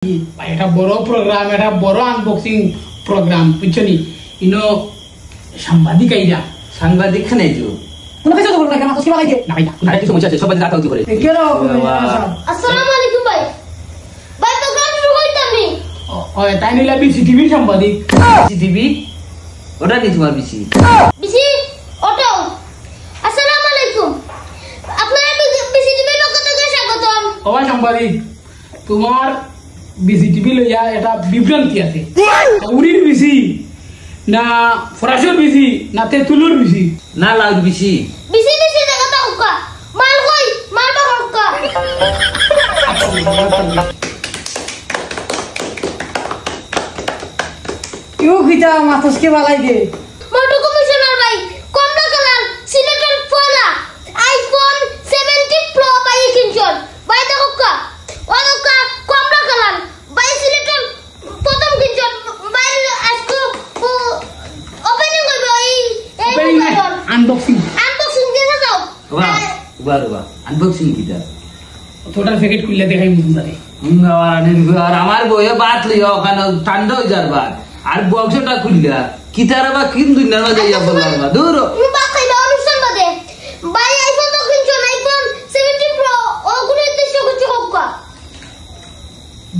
এটা বড় প্রোগ্রাম, এটা বড় আনবক্সিং প্রোগ্রাম, বুঝছো নি? ইনো সাংবাদিক আইরা, সাংবাদিক খানে তো কোন কিছু তো বলবো না, কেন কিছু লাগাইছে না ভাই, আরে কিছু সমস্যা আছে, সবাই রাত আউট করে। কেন? আসসালামু আলাইকুম ভাই। ভাই প্রোগ্রাম শুরু করতাম নি। ও তাই নিলা বিসিটিভি সাংবাদিক। টিভি ওটা নি তোমার বিসি বিসি অটো। আসসালামু আলাইকুম, আপনারা বিসিটিভির পক্ষ থেকে স্বাগতম। ও সাংবাদিক, তোমার বিসিটিভি লইয়া এটা বিভ্রান্তি আছে। উড়ির বিসি না ফরাসর বিসি না তেতুলুর বিসি না লাউড বিসি বিসি বিসি জায়গা তাউকা মাল কই মাল বাহকা। ইউ খিতা মাথসকে বালাই দে। মোটু কমিশনার ভাই, কমলা কালার সিলেটের পয়লা আইফোন 17 প্রো ভাই কিনছন। ভাই দেখোকা ওনোকা কমলা কালার ভাই সিলেটের প্রথম কিনছন। ভাই আজকে ওপেনিং হইব এই আনবক্সিং আনবক্সিং দিতে যাও। বাবা আনবক্সিং কিটা টোটাল প্যাকেট খুললে দেখাই বুঝারে। আর আমার বইয়ে বাত লইয়া ওখানে ঠান্ডা হয়ে যার বাদ আর বক্সটা খুললা কিতারা বা কিন দুনিয়ার মাঝে ইয়া বললাম না দূর বাকি বা অনুষ্ঠান বাদে ভাই আইফোন তো কিনছন, আইফোন 17 প্রো ওগুলো উদ্দেশ্য কিছু হোকা।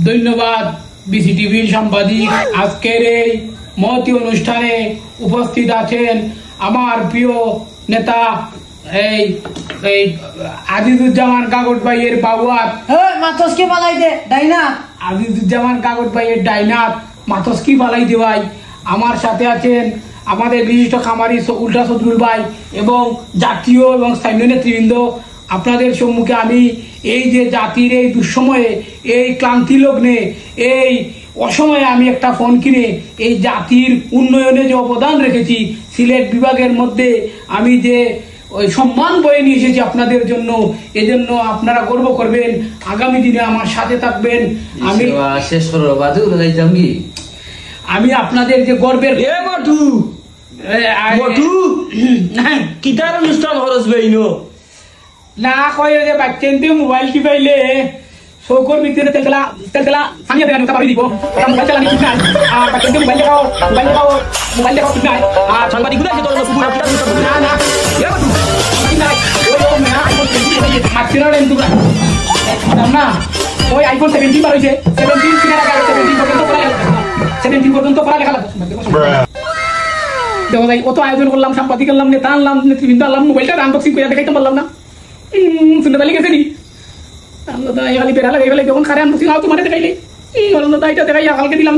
ধন্যবাদ বিসিটিভির সাংবাদিক। আজকের এই মহতি অনুষ্ঠানে উপস্থিত আছেন আমার প্রিয় নেতা এই এই আজিজুজ্জামান কাগজ ভাইয়ের বাবুয়াত। মাতসকে বালাই দে ডাইনাথ। আজিজুজ্জামান কাগজ ভাইয়ের ডাইনাথ মাতসকি বালাই দে ভাই। আমার সাথে আছেন আমাদের বিশিষ্ট খামারি উল্টা সদরুল ভাই এবং জাতীয় এবং স্থানীয় নেতৃবৃন্দ। আপনাদের সম্মুখে আমি এই যে জাতির এই দুঃসময়ে, এই ক্লান্তি লগ্নে, এই অসময়ে আমি একটা ফোন কিনে এই জাতির উন্নয়নে যে অবদান রেখেছি, সিলেট বিভাগের মধ্যে আমি যে ওই সম্মান বয়ে নিয়ে এসেছি আপনাদের জন্য, এজন্য আপনারা গর্ব করবেন, আগামী দিনে আমার সাথে থাকবেন। আমি শেষ করো বাদু লাগাইতাম কি আমি আপনাদের যে গর্বের কিতার অনুষ্ঠান হরস বেইনো না কয় যে বাচ্চাতে মোবাইল কি পাইলে চৌকর ভিতরে তেলতেলা সানিয়া দেন পাবি দিব মোবাইল চালানি ঠিক নাই। আর বাচ্চাতে মোবাইল দেখাও ঠিক নাই। আর সাংবাদিক গুলো আছে তোর পুরো কিতার অনুষ্ঠান না না ঠিক নাই। ওই না আইফোন 17 মাত্র কিন্তু না ওই আইফোন 17 বার হইছে। 17 কিনা লাগা 17 পর্যন্ত পড়া লেখা লাগবে। দেখো ভাই, কত আয়োজন করলাম, সাংবাদিক আনলাম, নেতা আনলাম, নেতৃবৃন্দ আনলাম, মোবাইলটা আনবক্সিং করে দেখাইতে পারলাম না। শুনে তালি গেছে নি খালি বেড়া লাগাই ফেলে যখন খারে আনবক্সিং তোমার দেখাইলে এই এটা দেখাই কালকে দিলাম।